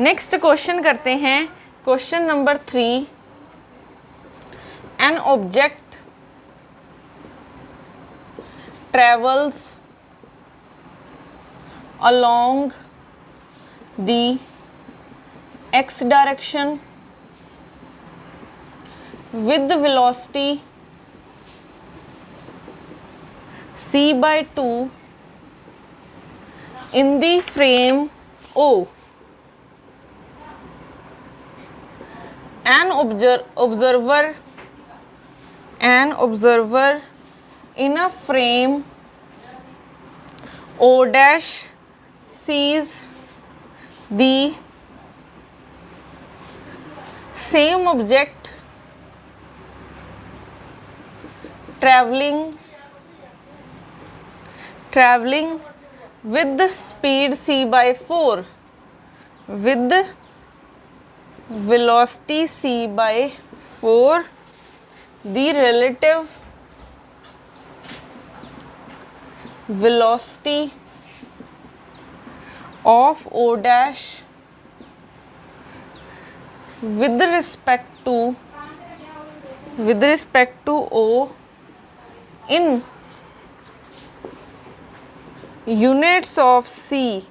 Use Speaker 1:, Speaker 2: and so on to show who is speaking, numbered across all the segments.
Speaker 1: Next question करते हैं, question number 3। An object travels along the x direction with the velocity c by 2 in the frame O. An observer in a frame O dash sees the same object traveling with speed c by 4 with velocity c by 4. The relative velocity of O dash with respect to O in units of c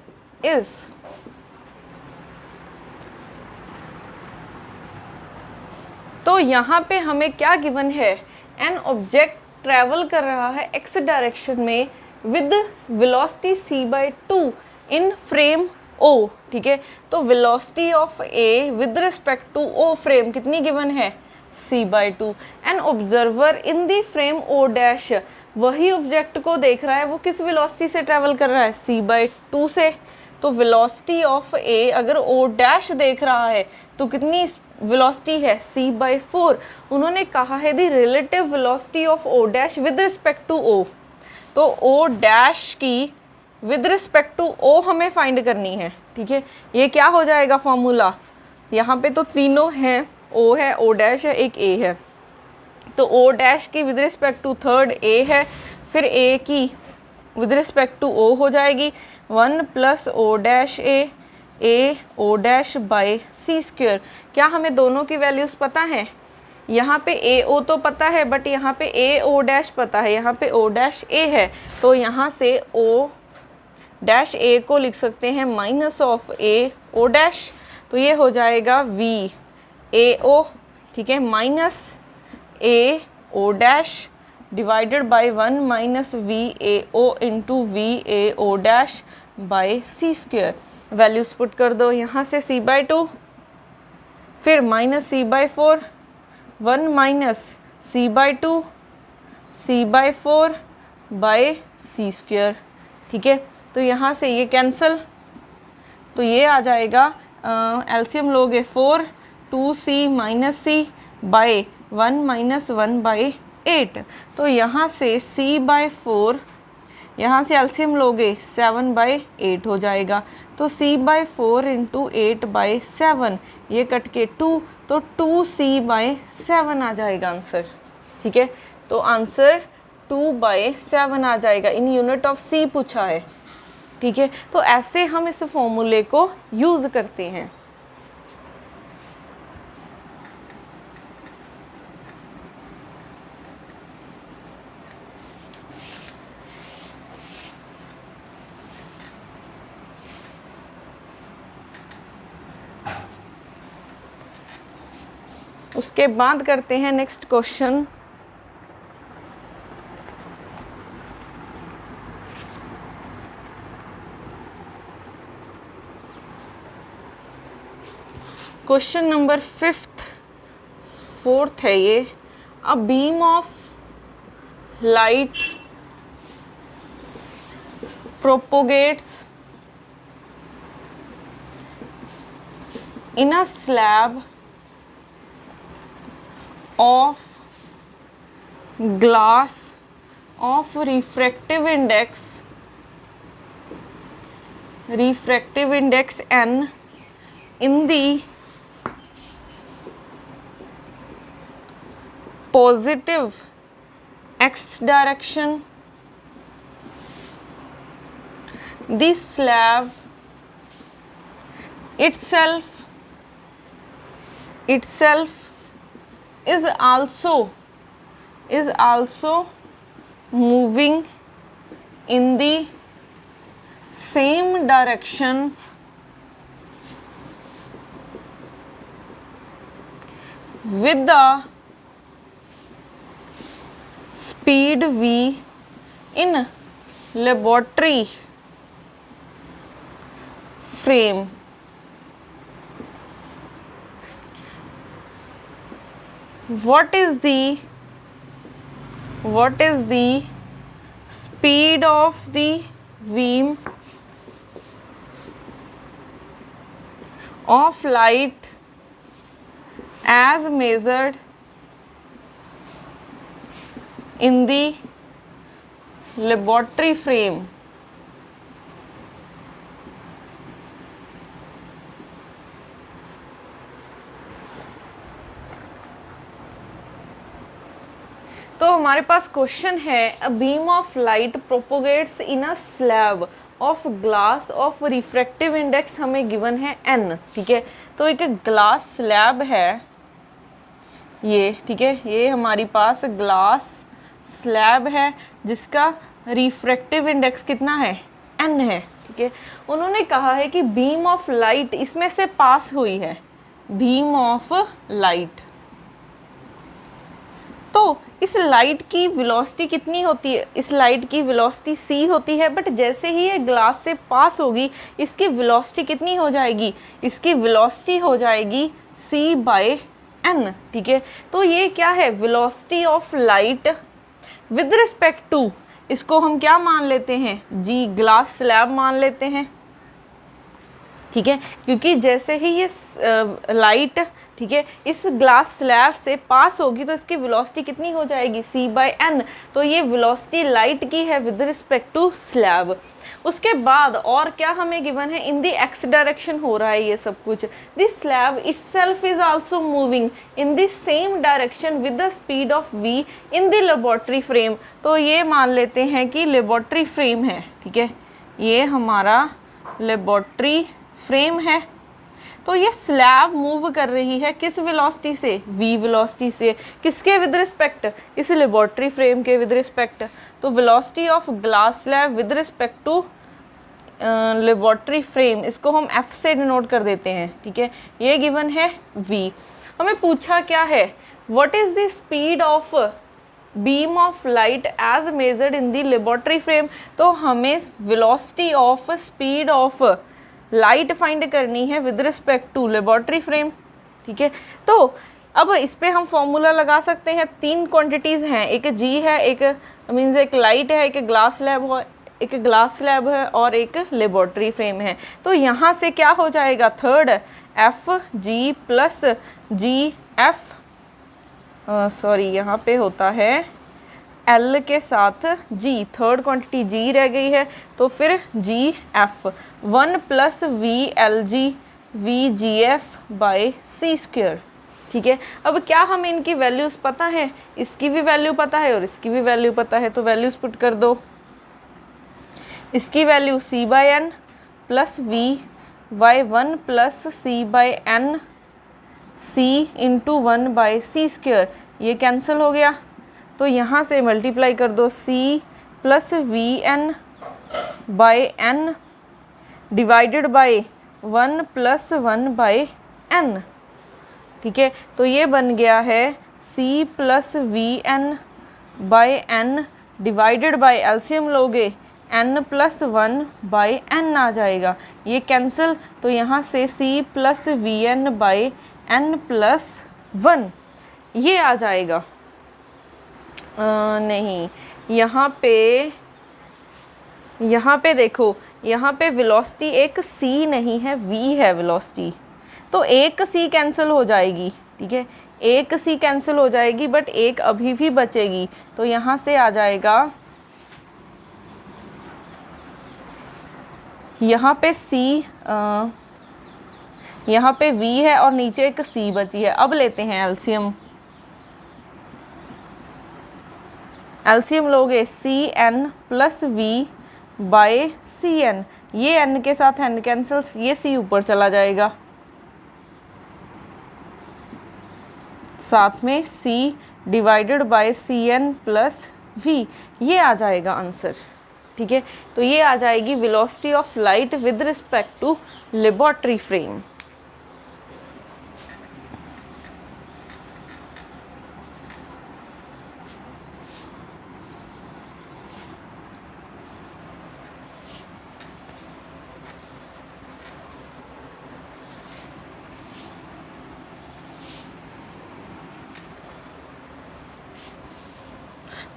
Speaker 1: is. तो यहाँ पे हमें क्या given है, an object travel कर रहा है X direction में विद वेलोसिटी c बाई 2 इन फ्रेम O, ठीक है। तो velocity of A with respect to O frame कितनी गिवन है, c by 2। An observer in the frame O dash, वही ऑब्जेक्ट को देख रहा है, वो किस वेलोसिटी से ट्रैवल कर रहा है, c बाई 2 से। तो वेलोसिटी ऑफ ए अगर O डैश देख रहा है तो कितनी वेलोसिटी है, c बाई 4। उन्होंने कहा है the relative velocity of O dash with respect to O। तो O डैश की विद रिस्पेक्ट टू O हमें फाइंड करनी है, ठीक है। ये क्या हो जाएगा फॉर्मूला, यहाँ पे तो तीनों हैं, O है, O डैश है, एक A है। तो O डैश की with respect to third A है, फिर A की विद रिस्पेक्ट टू O हो जाएगी 1 plus O dash A O dash by C square. क्या हमें दोनों की वैल्यूज़ पता है, यहाँ पे A O तो पता है बट यहाँ पे A O डैश पता है, यहाँ पे O डैश A है। तो यहाँ से O डैश A को लिख सकते हैं minus of A O dash, तो ये हो जाएगा V A O, ठीक है, minus A O dash divided by 1 minus V A O into V A O dash by C square. Values put कर दो, यहाँ से c बाई 2, फिर minus c by 4, 1 minus c by 2, c by 4 by C square, ठीक है। तो यहाँ से ये कैंसिल, तो ये आ जाएगा, एलसीएम लोगे 4 2c minus c by 1 minus 1 by 8। तो यहाँ से c बाई 4, यहाँ से एलसीएम लोगे 7 बाई 8 हो जाएगा। तो c बाई 4 इंटू 8 बाई 7, ये कट के 2, तो 2c बाई 7 आ जाएगा आंसर, ठीक है। तो आंसर 2 बाई 7 आ जाएगा, इन यूनिट ऑफ c पूछा है, ठीक है। तो ऐसे हम इस फॉर्मूले को यूज़ करते हैं। उसके बाद करते हैं next question. Question number 4th है ये। A beam of light propagates in a slab of glass of refractive index n in the positive x direction. The slab itself is also moving in the same direction with the speed v in laboratory frame. What is the speed of the beam of light as measured in the laboratory frame? तो हमारे पास question है, a beam of light propagates in a slab of glass of refractive index हमें given है n, ठीक है। तो एक glass slab है ये, ठीक है, ये हमारी पास ग्लास स्लैब है जिसका रिफ्रैक्टिव इंडेक्स कितना है, n है, ठीक है। उन्होंने कहा है कि बीम ऑफ लाइट इसमें से पास हुई है, बीम ऑफ लाइट। तो इस लाइट की वेलोसिटी कितनी होती है, इस लाइट की वेलोसिटी c होती है, बट जैसे ही ये ग्लास से पास होगी इसकी वेलोसिटी कितनी हो जाएगी, इसकी वेलोसिटी हो जाएगी c/n, ठीक है। तो ये क्या है, velocity of light with respect to, इसको हम क्या मान लेते हैं, g ग्लास स्लैब मान लेते हैं, ठीक है, क्योंकि जैसे ही ये लाइट, ठीक है, इस ग्लास स्लैब से पास होगी तो इसकी वेलोसिटी कितनी हो जाएगी, c/n। तो ये वेलोसिटी लाइट की है विद रिस्पेक्ट टू स्लैब। उसके बाद और क्या हमें गिवन है, इन दी एक्स डायरेक्शन हो रहा है ये सब कुछ। This slab itself is also moving in the same direction with the speed of v in the laboratory frame. तो ये मान लेते हैं कि लेबोरेटरी फ्रेम है, ठीक है, ये हमारा लेबोरेटरी फ्रेम है। तो ये स्लैब मूव कर रही है किस वेलोसिटी से, v वेलोसिटी से, किसके विद रिस्पेक्ट, इस लेबोरेटरी फ्रेम के विद रिस्पेक्ट। तो velocity of glass slab with respect to laboratory frame, इसको हम f से डिनोट कर देते हैं, ठीक है। ये गिवन है v। हमें पूछा क्या है, what is the speed of beam of light as measured in the laboratory frame. तो हमें velocity of speed of light find करनी है with respect to laboratory frame, ठीक है। तो अब इस पे हम फॉर्मूला लगा सकते हैं, तीन क्वांटिटीज़ हैं, एक g है, एक मीन्स एक लाइट है, एक ग्लास स्लैब है और एक लेबोरेटरी फ्रेम है। तो यहाँ से क्या हो जाएगा, थर्ड एफ जी प्लस जी एफ, सॉरी यहाँ पे होता है L के साथ G, थर्ड क्वांटिटी G रह गई है, तो फिर G F 1 plus V L G V G F by C square, ठीक है। अब क्या हमें इनकी वैल्यूज़ पता है, इसकी भी वैल्यू पता है और इसकी भी वैल्यू पता है, तो वैल्यूज़ पुट कर दो। इसकी value c/n plus v by 1 plus c/n c into 1/c², ये कैंसिल हो गया। तो यहाँ से मल्टीप्लाई कर दो, c plus v/n by n divided by 1 plus 1/n, ठीक है। तो ये बन गया है c plus v/n by n divided by, LCM लोगे n प्लस 1/n आ जाएगा, ये कैंसिल। तो यहाँ से c plus v/n by n plus 1 ये आ जाएगा। नहीं, यहाँ पे देखो, यहाँ पे वेलोसिटी एक c नहीं है, v है वेलोसिटी, तो एक c कैंसिल हो जाएगी, ठीक है, एक c कैंसिल हो जाएगी, बट एक अभी भी बचेगी। तो यहाँ से आ जाएगा, यहाँ पे c, यहाँ पे v है और नीचे एक c बची है। अब लेते हैं एलसीएम, एलसीएम लोगे c n plus v by C N, ये एन के साथ एन कैंसल्स, ये सी ऊपर चला जाएगा, साथ में C divided by C N plus V, ये आ जाएगा आंसर। ठीक है, तो ये आ जाएगी velocity of light with respect to laboratory frame.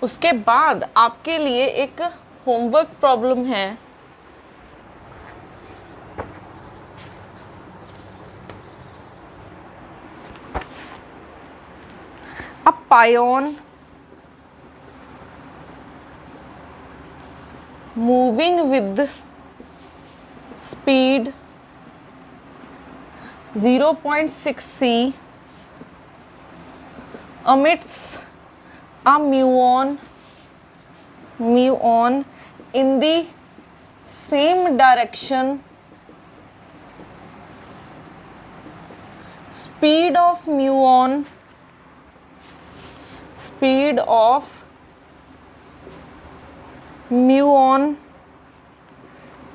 Speaker 1: उसके बाद आपके लिए एक होमवर्क प्रॉब्लम है। A pion moving with speed 0.6 c emits a muon in the same direction. Speed of muon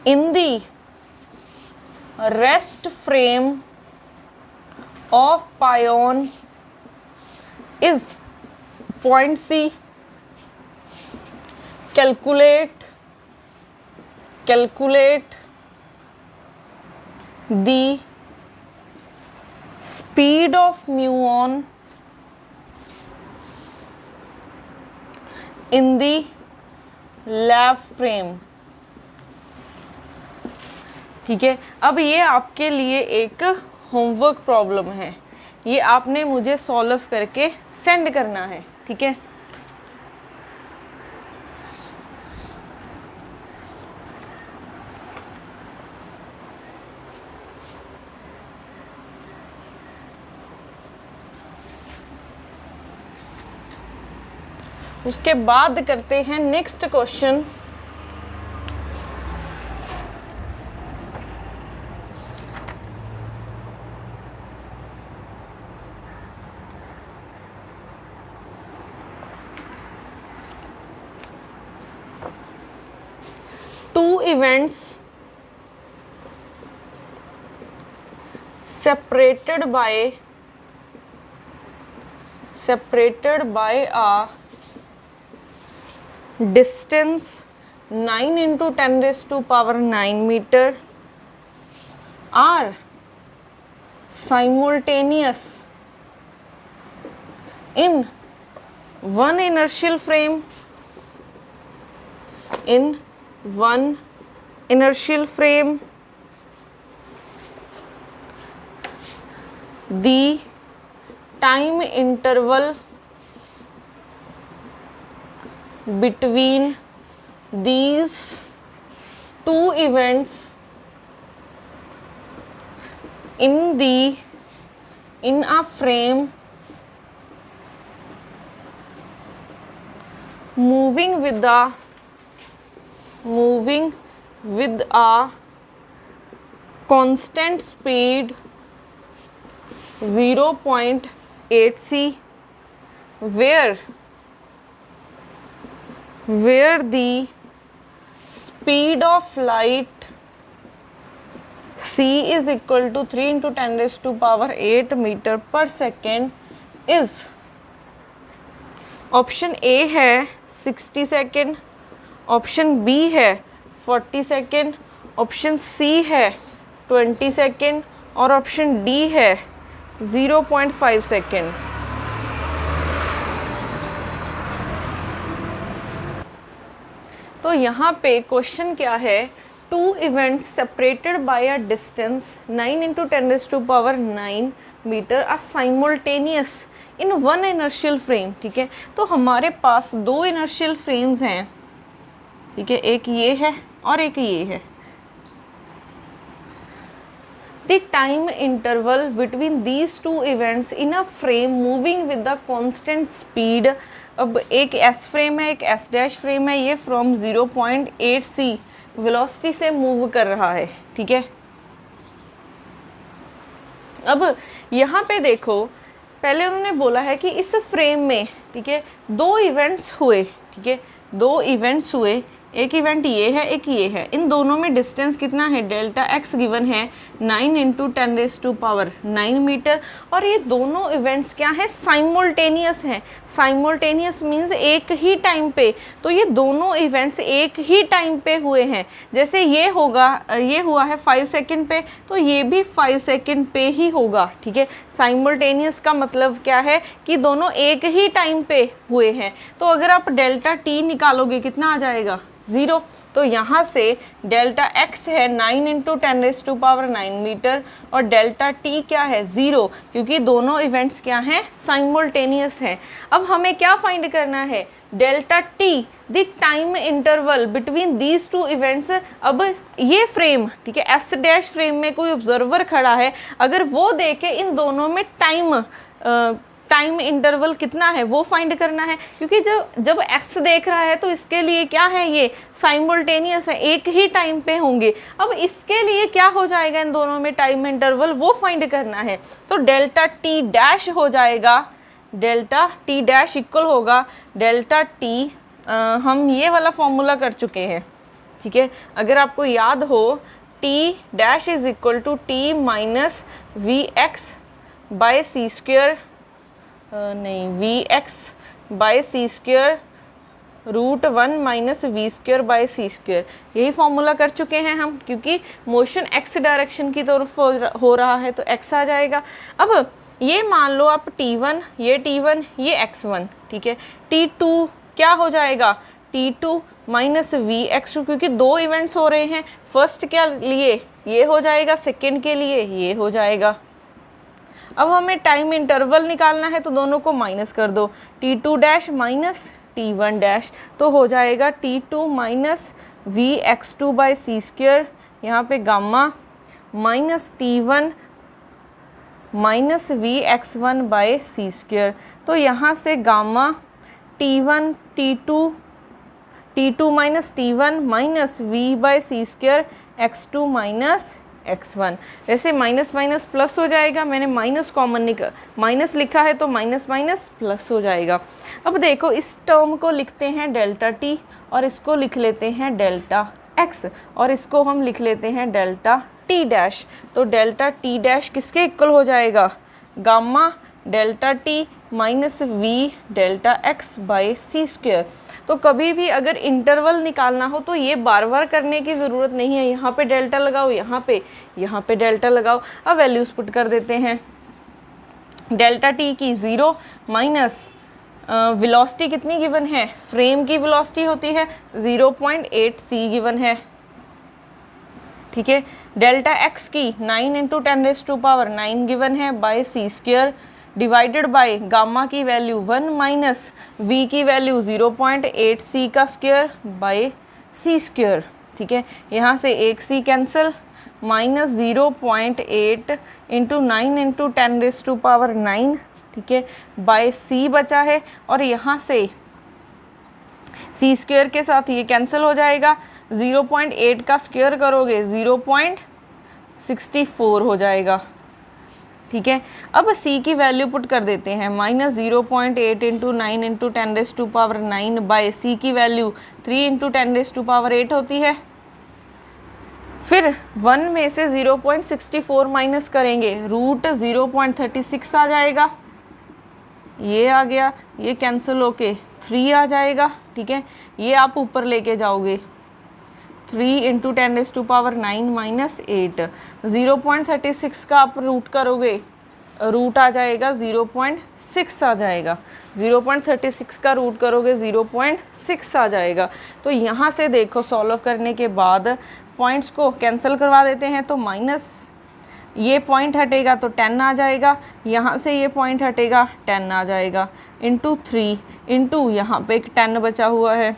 Speaker 1: in the rest frame of pion is point C. Calculate the speed of muon in the left frame। ठीक है, अब ये आपके लिए एक homework problem है, ये आपने मुझे सॉल्व करके सेंड करना है। ठीक है, उसके बाद करते हैं next question. Two events separated by a distance 9 into 10 raised to power 9 meter are simultaneous in one inertial frame, the time interval between these two events in a frame moving with a constant speed 0.8 c, where the speed of light c is equal to 3 into 10 raised to power 8 meter per second is, option A है 60 second, option B है 40 second, option C है 20 second और option D है 0.5 second. तो यहाँ पे question क्या है, two events separated by a distance 9 into 10 raised to power 9 meter are simultaneous in one inertial frame. ठीक है, तो हमारे पास दो इनर्शियल फ्रेम्स हैं। ठीक है, एक ये है और एक ये है। The time interval between these two events in a frame moving with the constant speed. अब एक एस फ्रेम है, एक एस डैश फ्रेम है, ये फ्रॉम 0.8 c वेलोसिटी से मूव कर रहा है, ठीक है। अब यहाँ पे देखो, पहले उन्होंने बोला है कि इस फ्रेम में, ठीक है, दो इवेंट्स हुए, ठीक है, दो इवेंट्स हुए, एक इवेंट ये है, एक ये है। इन दोनों में डिस्टेंस कितना है, डेल्टा एक्स गिवन है 9 × 10⁹ मीटर। और ये दोनों इवेंट्स क्या है, साइमल्टेनियस हैं। साइमल्टेनियस मीन्स एक ही टाइम पे, तो ये दोनों इवेंट्स एक ही टाइम पे हुए हैं। जैसे ये होगा, ये हुआ है 5 सेकंड पे, तो ये भी 5 सेकंड पे ही होगा, ठीक है। साइमल्टेनियस का मतलब क्या है कि दोनों एक ही टाइम पे हुए हैं। तो अगर आप डेल्टा टी निकालोगे कितना आ जाएगा, 0। तो यहाँ से डेल्टा एक्स है 9 × 10⁹ मीटर और डेल्टा टी क्या है, 0, क्योंकि दोनों इवेंट्स क्या हैं, साइमल्टेनियस हैं। अब हमें क्या फाइंड करना है, delta T, the time interval between these two events. अब ये फ्रेम, ठीक है, एस डैश फ्रेम में कोई ऑब्जर्वर खड़ा है, अगर वो देखे इन दोनों में टाइम इंटरवल कितना है वो फाइंड करना है, क्योंकि जब एक्स देख रहा है तो इसके लिए क्या है, ये साइमल्टेनियस है, एक ही टाइम पे होंगे। अब इसके लिए क्या हो जाएगा, इन दोनों में टाइम इंटरवल वो फाइंड करना है। तो डेल्टा टी डैश हो जाएगा, डेल्टा टी डैश इक्वल होगा डेल्टा टी, हम ये वाला फॉर्मूला कर चुके हैं, ठीक है। अगर आपको याद हो, T dash is equal to T minus V X by C square, नहीं, V X by C square √1 minus V square by C square, यही फॉर्मूला कर चुके हैं हम, क्योंकि मोशन एक्स डायरेक्शन की तरफ हो रहा है तो एक्स आ जाएगा। अब ये मान लो आप T1, ये T1, ये x1, ठीक है। T2 क्या हो जाएगा, T2 माइनस वी एक्स, क्योंकि दो इवेंट्स हो रहे हैं, फर्स्ट के लिए ये हो जाएगा, सेकेंड के लिए ये हो जाएगा। अब हमें टाइम इंटरवल निकालना है तो दोनों को माइनस कर दो, T2 dash minus T1 dash, तो हो जाएगा T2 minus V X two by C square, यहाँ पे gamma minus T1 minus V X one by C square. तो यहाँ से gamma T1 T2 minus T1 minus V by C square x2 minus x1। वैसे minus minus plus हो जाएगा, मैंने minus common minus लिखा है तो माइनस माइनस प्लस हो जाएगा। अब देखो, इस टर्म को लिखते हैं डेल्टा टी और इसको लिख लेते हैं डेल्टा एक्स और इसको हम लिख लेते हैं डेल्टा टी डैश। तो डेल्टा टी डैश किसके इक्वल हो जाएगा, gamma delta T minus V delta X by C square. तो कभी भी अगर इंटरवल निकालना हो तो ये बार बार करने की ज़रूरत नहीं है, यहाँ पे डेल्टा लगाओ, यहाँ पे डेल्टा लगाओ। अब वैल्यूज़ पुट कर देते हैं, डेल्टा टी की 0 माइनस वेलोसिटी कितनी गिवन है, फ्रेम की वेलोसिटी होती है 0.8 c गिवन है, ठीक है। डेल्टा एक्स की 9 × 10⁹ गिवन है by C square divided by gamma की वैल्यू 1 माइनस वी की वैल्यू 0.8 c का स्क्वायर बाय सी स्क्वायर, ठीक है। यहाँ से एक c कैंसिल, माइनस 0.8 × 9 × 10⁹, ठीक है, बाय c बचा है। और यहाँ से सी स्क्वायर के साथ ये कैंसिल हो जाएगा, 0.8 का स्क्वायर करोगे 0.64 हो जाएगा, ठीक है। अब c की वैल्यू पुट कर देते हैं, माइनस 0.8 × 9 × 10⁹ बाय c की वैल्यू 3 × 10⁸ होती है। फिर 1 में से 0.64 माइनस करेंगे, √0.36 आ जाएगा, ये आ गया, ये कैंसिल होके 3 आ जाएगा, ठीक है। ये आप ऊपर लेके जाओगे, 3 × 10⁻9 माइनस 8, 0.36 का आप रूट करोगे, रूट आ जाएगा 0.6 आ जाएगा, 0.36 का रूट करोगे 0.6 आ जाएगा। तो यहाँ से देखो, सॉल्व करने के बाद पॉइंट्स को कैंसिल करवा देते हैं, तो माइनस ये पॉइंट हटेगा तो 10 आ जाएगा, यहाँ से ये पॉइंट हटेगा 10 आ जाएगा, इंटू 3 इंटू यहाँ पे एक 10 बचा हुआ है,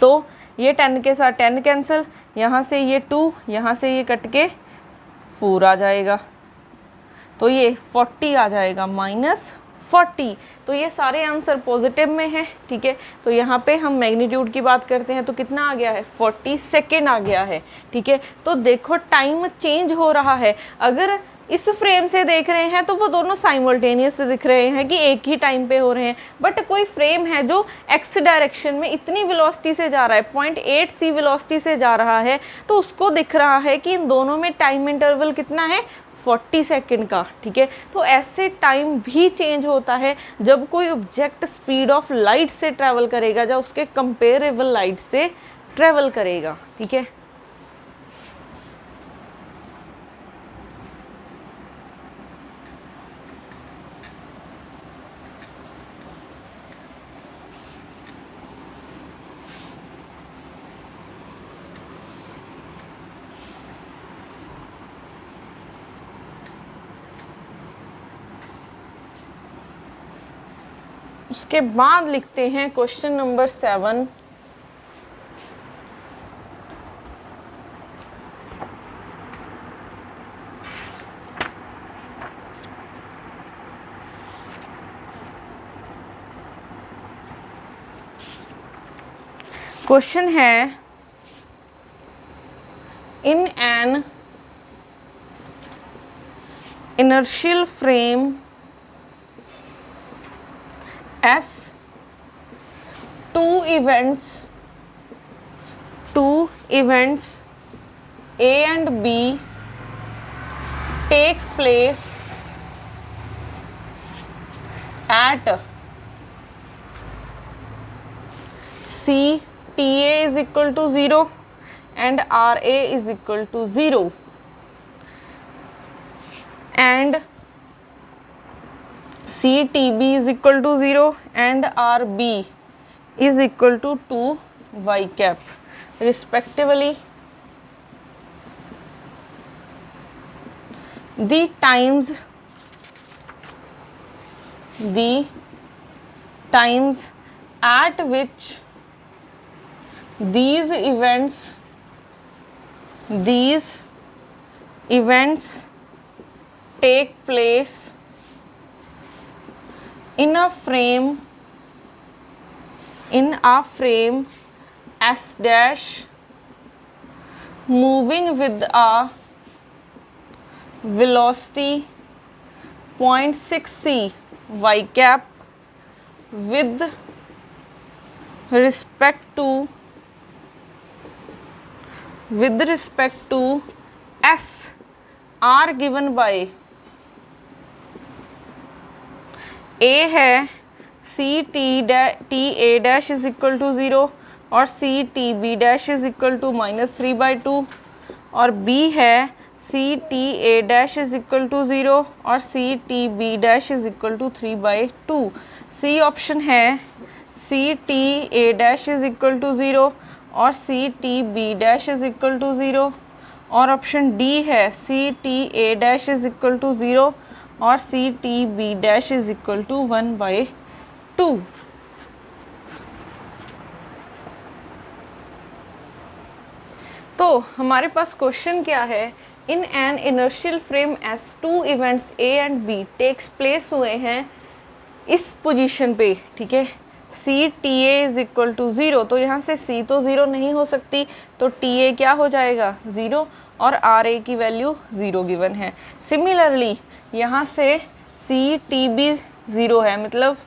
Speaker 1: तो ये 10 के साथ 10 कैंसिल, यहाँ से ये 2, यहाँ से ये कट के 4 आ जाएगा, तो ये 40 आ जाएगा, 40। तो ये सारे आंसर पॉजिटिव में हैं, ठीक है। तो यहाँ पे हम मैग्नीट्यूड की बात करते हैं तो कितना आ गया है, 40 सेकेंड आ गया है, ठीक है। तो देखो टाइम चेंज हो रहा है। अगर इस फ्रेम से देख रहे हैं तो वो दोनों साइमल्टेनियस दिख रहे हैं कि एक ही टाइम पे हो रहे हैं, बट कोई फ्रेम है जो एक्स डायरेक्शन में इतनी वेलोसिटी से जा रहा है, 0.8 c वेलोसिटी से जा रहा है, तो उसको दिख रहा है कि इन दोनों में टाइम इंटरवल कितना है, 40 सेकेंड का, ठीक है। तो ऐसे टाइम भी चेंज होता है जब कोई ऑब्जेक्ट स्पीड ऑफ लाइट से ट्रैवल करेगा, जब उसके कंपेरेबल लाइट से ट्रैवल करेगा, ठीक है। उसके बाद लिखते हैं क्वेश्चन नंबर 7। क्वेश्चन है, in N inertial frame S, two events A and B take place at C TA is equal to 0 and RA is equal to 0 and CTB is equal to 0 and RB is equal to 2 y cap respectively. The times at which these events take place in a frame S dash moving with a velocity 0.6 c y cap with respect to S are given by A है CTA dash is equal to 0 और CTB dash is equal to -3/2 और B है CTA dash is equal to 0 और CTB dash is equal to 3/2। C option है CTA dash is equal to 0 और CTB dash is equal to 0 और option D है CTA dash is equal to 0 और CTB dash is equal to 1/2। तो हमारे पास question क्या है, in an inertial frame S two events A and B takes place हुए हैं इस पोजीशन पे, ठीक है। C T A is equal to 0, तो यहाँ से सी तो 0 नहीं हो सकती, तो टी ए क्या हो जाएगा 0 और आर ए की वैल्यू 0 गिवन है। सिमिलरली यहाँ से सी टी बी 0 है, मतलब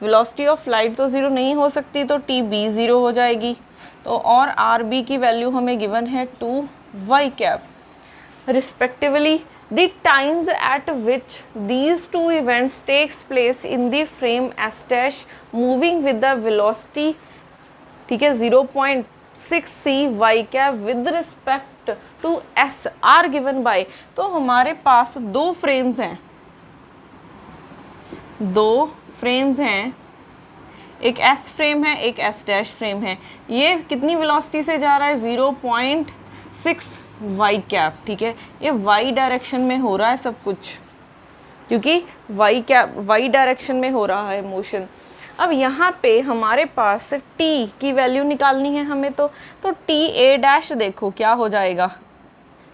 Speaker 1: वेलोसिटी ऑफ लाइट तो 0 नहीं हो सकती, तो टी बी 0 हो जाएगी। तो और आर बी की वैल्यू हमें गिवन है 2 Y cap respectively. The times at which these two events takes place in the frame S dash moving with the velocity, ठीक है, 0.6 c y cap with respect to S are given by। तो हमारे पास दो frames हैं, एक S frame है, एक S dash frame है। ये कितनी वेलोसिटी से जा रहा है 0.6 वाई कैप, ठीक है। ये वाई डायरेक्शन में हो रहा है सब कुछ, क्योंकि वाई डायरेक्शन में हो रहा है मोशन। अब यहाँ पे हमारे पास t की वैल्यू निकालनी है हमें, तो t a डैश देखो क्या हो जाएगा,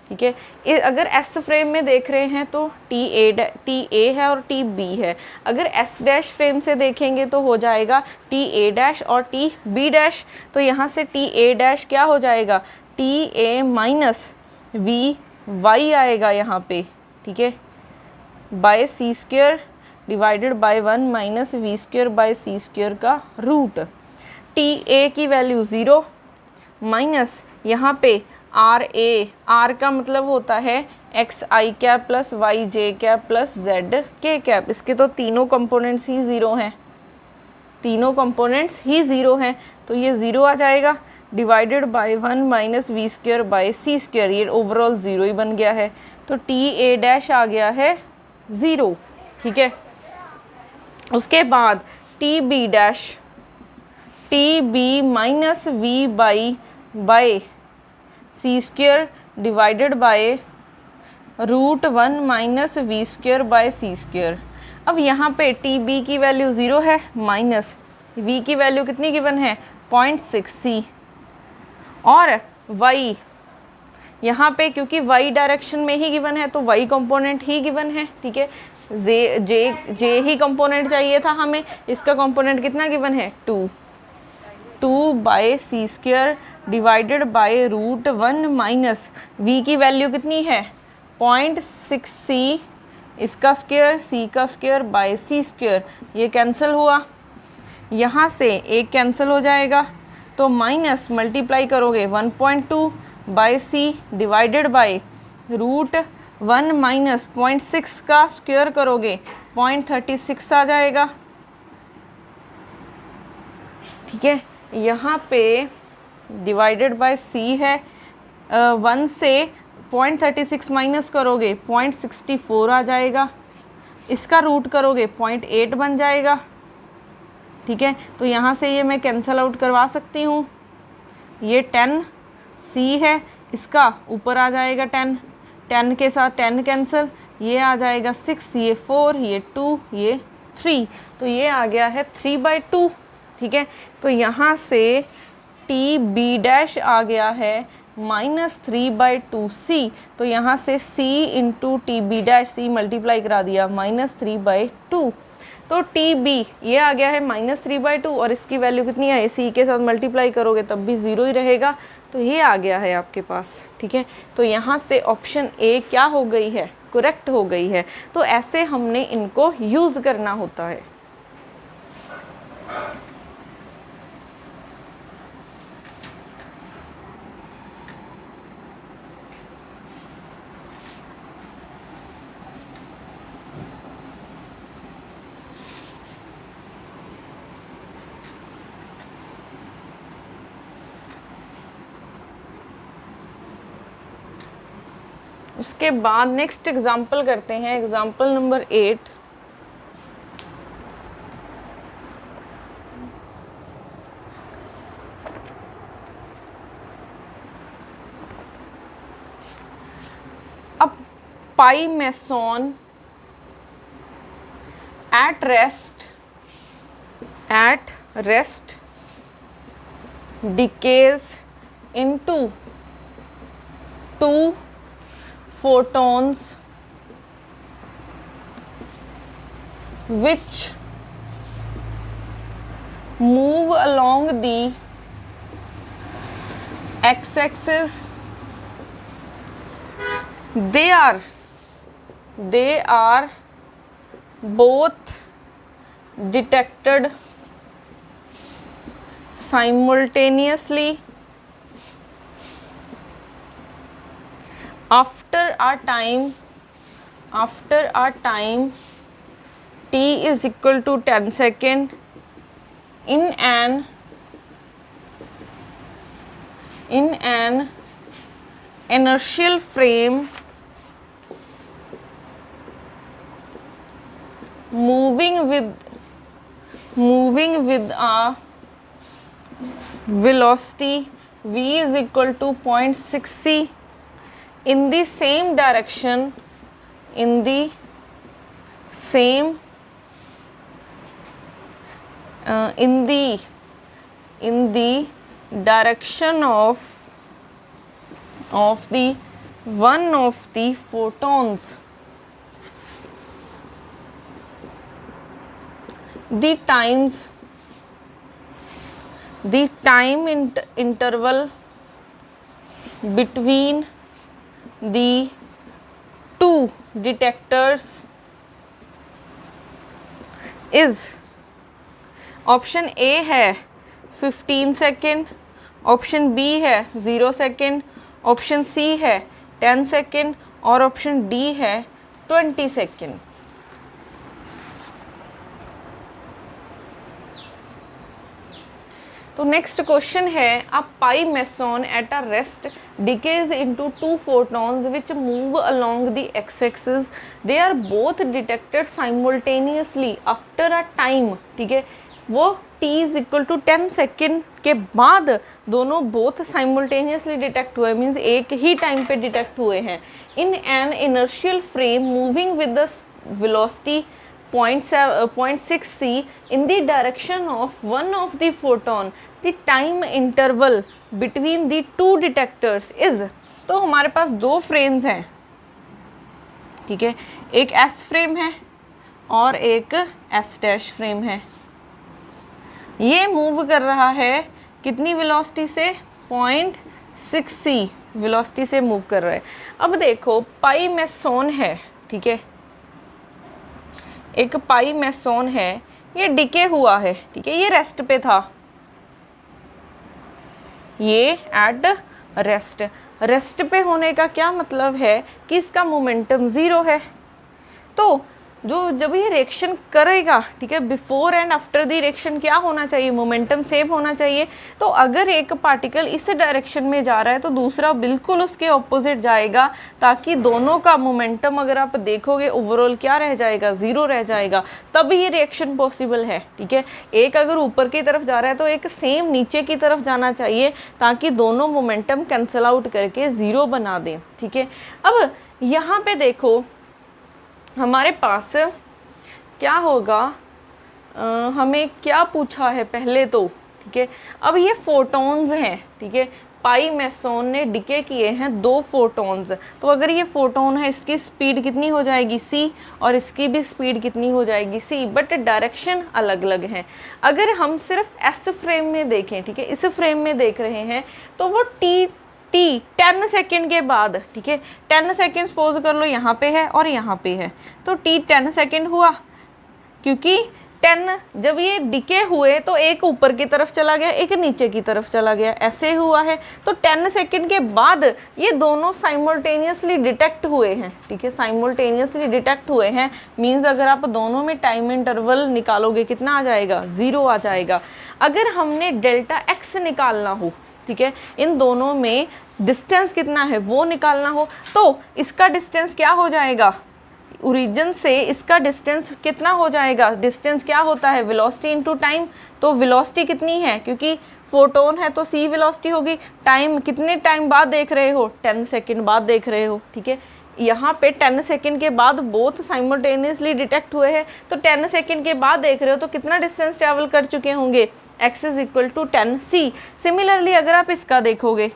Speaker 1: ठीक है। अगर एस फ्रेम में देख रहे हैं तो टी ए है और टी बी है। अगर एस डैश फ्रेम से देखेंगे तो हो जाएगा टी ए डैश और टी बी डैश। तो यहाँ से टी ए डैश क्या हो जाएगा, T A minus V Y आएगा यहाँ पे, ठीक है, by C square divided by 1 minus V square by C square का रूट। टी ए की वैल्यू 0 माइनस यहाँ पे आर ए, आर का मतलब होता है एक्स आई कैप प्लस वाई जे कैप प्लस जेड के कैप। इसके तो तीनों कंपोनेंट्स ही ज़ीरो हैं, तीनों कंपोनेंट्स ही ज़ीरो हैं, तो ये ज़ीरो आ जाएगा divided by 1 minus V square by C square, ये ओवरऑल ज़ीरो ही बन गया है। तो टी ए डैश आ गया है 0, ठीक है। उसके बाद T B dash, T B minus V by C square divided by root 1 minus V square by C square. अब यहाँ पे टी बी की वैल्यू 0 है, माइनस वी की वैल्यू कितनी गिवन है 0.6c, और y यहाँ पे क्योंकि y डायरेक्शन में ही गिवन है तो y कंपोनेंट ही गिवन है, ठीक है। जे ही कंपोनेंट चाहिए था हमें, इसका कंपोनेंट कितना गिवन है 2 by C square divided by root 1 minus v की वैल्यू कितनी है 0.6c, इसका स्क्वेयर c का स्क्वेयर बाय सी स्क्वेयर, ये कैंसिल हुआ, यहाँ से एक कैंसिल हो जाएगा, तो माइनस मल्टीप्लाई करोगे 1.2 by C divided by root 1 minus 0.6 का स्क्वेयर करोगे 0.36 आ जाएगा, ठीक है। यहाँ पे डिवाइडेड बाय सी है, 1 से 0.36 माइनस करोगे 0.64 आ जाएगा, इसका रूट करोगे 0.8 बन जाएगा, ठीक है। तो यहाँ से ये मैं कैंसल आउट करवा सकती हूँ, ये 10c है, इसका ऊपर आ जाएगा 10 के साथ 10 कैंसिल, ये आ जाएगा 6, ये 4, ये 2, ये 3, तो ये आ गया है 3/2, ठीक है। तो यहाँ से टी बी डैश आ गया है -3/2c, तो यहाँ से c into T B dash, c multiply करा दिया -3/2, तो टी बी ये आ गया है -3/2, और इसकी वैल्यू कितनी है, सी के साथ मल्टीप्लाई करोगे तब भी 0 ही रहेगा, तो ये आ गया है आपके पास, ठीक है। तो यहाँ से ऑप्शन ए क्या हो गई है, करेक्ट हो गई है। तो ऐसे हमने इनको यूज़ करना होता है। उसके बाद नेक्स्ट एग्जाम्पल करते हैं, एग्जाम्पल नंबर 8। अब pi meson at rest decays into 2 photons which move along the x-axis. They are both detected simultaneously. After a time t is equal to 10 second in an inertial frame moving with a velocity v is equal to 0.6c in the same direction, in the direction of the one of the photons, the time interval between the two detectors is, option A है 15 second, option B है 0 second, option C है 10 second और option D है 20 second. तो next question है, a pi meson at a rest decays into two photons which move along the x-axis. They are both detected simultaneously after a time. ठीक है, वो t is equal to 10 second के बाद दोनों both simultaneously detect हुए, means एक ही time पे detect हुए हैं। In an inertial frame moving with the velocity 0.6 c in the direction of one of the photon, the time interval between the two detectors is। तो हमारे पास दो frames हैं, ठीक है, एक S फ्रेम है और एक S डैश फ्रेम है। ये मूव कर रहा है कितनी वेलोसिटी से, 0.6 c वेलोसिटी से मूव कर रहा है। अब देखो पाई मेसॉन है, ठीक है, एक पाई मेसॉन है, ये डिके हुआ है, ठीक है, ये रेस्ट पे था, ये एट रेस्ट पे होने का क्या मतलब है कि इसका मोमेंटम 0 है। तो जब ये रिएक्शन करेगा, ठीक है, before and after the reaction क्या होना चाहिए, मोमेंटम सेम होना चाहिए। तो अगर एक पार्टिकल इस डायरेक्शन में जा रहा है तो दूसरा बिल्कुल उसके ऑपोजिट जाएगा, ताकि दोनों का मोमेंटम अगर आप देखोगे ओवरऑल क्या रह जाएगा, 0 रह जाएगा, तब ये रिएक्शन पॉसिबल है। ठीक है, एक अगर ऊपर की तरफ जा रहा है तो एक सेम नीचे की तरफ जाना चाहिए, ताकि दोनों मोमेंटम कैंसल आउट करके 0 बना दें। ठीक है, अब यहाँ पे देखो हमारे पास क्या होगा, हमें क्या पूछा है पहले तो, ठीक है, अब ये फोटॉन्स हैं, ठीक है, पाई मेसॉन ने डिके किए हैं 2 फोटॉन्स। तो अगर ये फोटोन है, इसकी स्पीड कितनी हो जाएगी c, और इसकी भी स्पीड कितनी हो जाएगी c, बट डायरेक्शन अलग अलग है। अगर हम सिर्फ s फ्रेम में देखें, ठीक है, इस फ्रेम में देख रहे हैं, तो वो t 10 सेकेंड के बाद, ठीक है, 10 सेकेंड सपोज कर लो यहाँ पे है और यहाँ पे है, तो t 10 सेकेंड हुआ, क्योंकि 10 जब ये डिके हुए तो एक ऊपर की तरफ चला गया, एक नीचे की तरफ चला गया, ऐसे हुआ है। तो 10 सेकेंड के बाद ये दोनों साइमल्टेनियसली डिटेक्ट हुए हैं, ठीक है, साइमल्टेनियसली डिटेक्ट हुए हैं, मीन्स अगर आप दोनों में टाइम इंटरवल निकालोगे कितना आ जाएगा, 0 आ जाएगा। अगर हमने डेल्टा x निकालना हो, ठीक है, इन दोनों में डिस्टेंस कितना है वो निकालना हो, तो इसका डिस्टेंस क्या हो जाएगा, ओरिजिन से इसका डिस्टेंस कितना हो जाएगा, डिस्टेंस क्या होता है, वेलोसिटी इनटू टाइम। तो वेलोसिटी कितनी है, क्योंकि फोटोन है तो c वेलोसिटी होगी, टाइम कितने टाइम बाद देख रहे हो, 10 सेकेंड बाद देख रहे हो। ठीक है, यहाँ पे 10 सेकेंड के बाद बोथ साइमल्टेनियसली डिटेक्ट हुए हैं, तो 10 सेकेंड के बाद देख रहे हो, तो कितना डिस्टेंस ट्रैवल कर चुके होंगे, x is equal to 10 c। Similarly अगर आप इसका देखोगे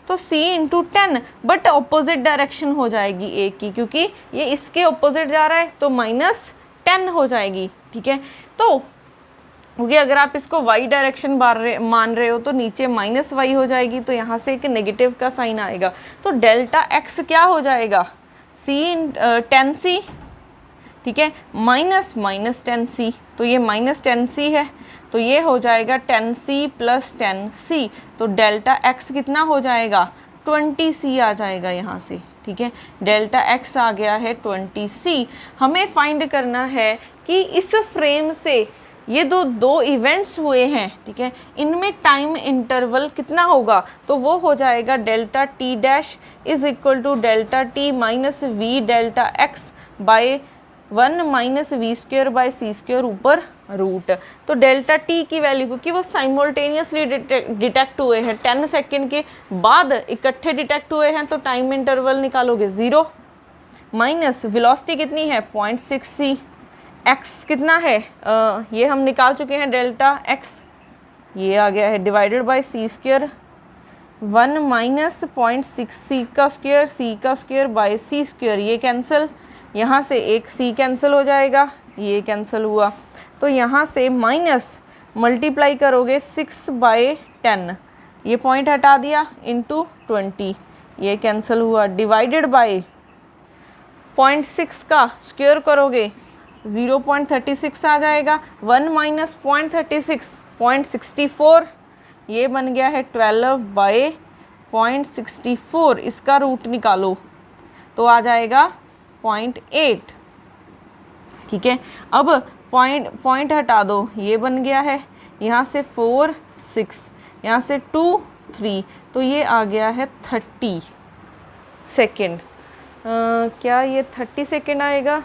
Speaker 1: तो c into 10, but opposite direction हो जाएगी a की, क्योंकि ये इसके ऑपोजिट जा रहा है, तो -10 हो जाएगी। ठीक है, तो क्योंकि अगर आप इसको y डायरेक्शन मान रहे हो तो नीचे -y हो जाएगी, तो यहाँ से एक नेगेटिव का साइन आएगा, तो डेल्टा x क्या हो जाएगा, -10c, ठीक है, -10c, तो ये -10c है, तो ये हो जाएगा 10c + 10c, तो डेल्टा x कितना हो जाएगा, 20c आ जाएगा यहाँ से। ठीक है, डेल्टा x आ गया है 20c। हमें फाइंड करना है कि इस फ्रेम से ये दो इवेंट्स हुए हैं, ठीक है, इनमें टाइम इंटरवल कितना होगा, तो वो हो जाएगा delta t dash is equal to delta t minus v delta x by 1 minus V square by C square ऊपर रूट। तो डेल्टा टी की वैल्यू, क्योंकि वो साइमल्टेनियसली डिटेक्ट हुए हैं, 10 सेकेंड के बाद इकट्ठे डिटेक्ट हुए हैं, तो टाइम इंटरवल निकालोगे 0 माइनस वेलोसिटी कितनी है 0.6 c, x कितना है ये हम निकाल चुके हैं डेल्टा x, ये आ गया है divided by C square, 1 minus 0.6 C का स्क्वायर बाय सी स्क्वायर, ये कैंसिल, यहाँ से एक सी कैंसिल हो जाएगा, ये कैंसिल हुआ। तो यहाँ से माइनस मल्टीप्लाई करोगे 6/10, ये पॉइंट हटा दिया, इंटू 20, ये कैंसिल हुआ, डिवाइडेड बाय 0.6 का स्क्वायर करोगे 0.36 आ जाएगा। 1 माइनस 0.36 0.64, ये बन गया है 12/0.64, इसका रूट निकालो तो आ जाएगा 0.8। ठीक है, अब पॉइंट हटा दो, ये बन गया है, यहाँ से 4 6, यहाँ से 2 3, तो ये आ गया है 30 सेकेंड। क्या ये 30 सेकेंड आएगा?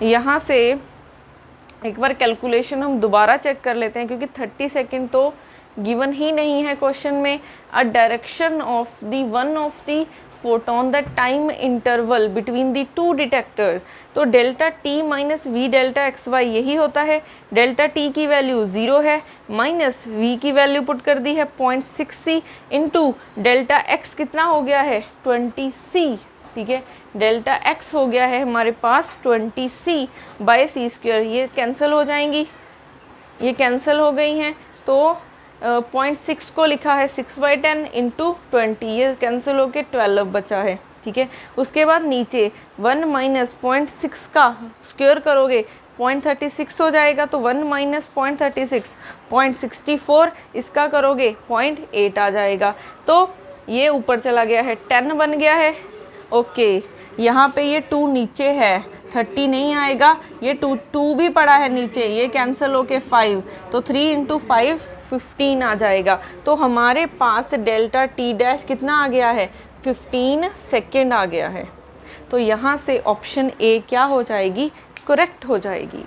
Speaker 1: यहाँ से एक बार कैलकुलेशन हम दोबारा चेक कर लेते हैं, क्योंकि 30 सेकेंड तो गिवन ही नहीं है क्वेश्चन में। A direction of the one of the photon the time interval between the two detectors, तो delta T minus V delta X Y यही होता है। डेल्टा टी की वैल्यू 0 है, माइनस वी की वैल्यू पुट कर दी है 0.6 सी, इंटू डेल्टा एक्स कितना हो गया है 20 सी। ठीक है, डेल्टा एक्स हो गया है हमारे पास 20 सी बाय सी स्क्वायर, ये कैंसिल हो जाएंगी, ये कैंसिल हो गई हैं। तो 0.6 को लिखा है 6/10 इंटू 20, ये कैंसिल होके 12 बचा है। ठीक है, उसके बाद नीचे 1 माइनस 0.6 का स्क्वायर करोगे 0.36 हो जाएगा, तो 1 माइनस 0.36 0.64, इसका करोगे 0.8 आ जाएगा। तो ये ऊपर चला गया है, 10 बन गया है। ओके, यहाँ पे ये 2 नीचे है, 30 नहीं आएगा, ये 2 भी पड़ा है नीचे, ये कैंसिल होके 5, तो 3 इंटू 5 15 आ जाएगा। तो हमारे पास डेल्टा टी डैश कितना आ गया है 15 सेकेंड आ गया है। तो यहाँ से ऑप्शन ए क्या हो जाएगी, करेक्ट हो जाएगी।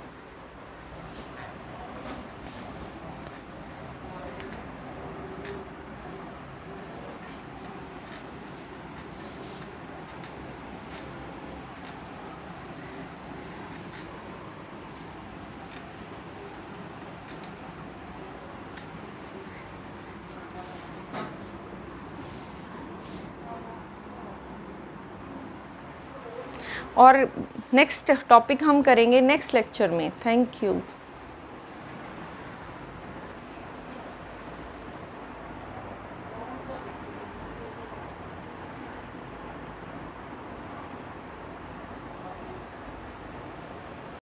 Speaker 1: और नेक्स्ट टॉपिक हम करेंगे नेक्स्ट लेक्चर में। Thank you.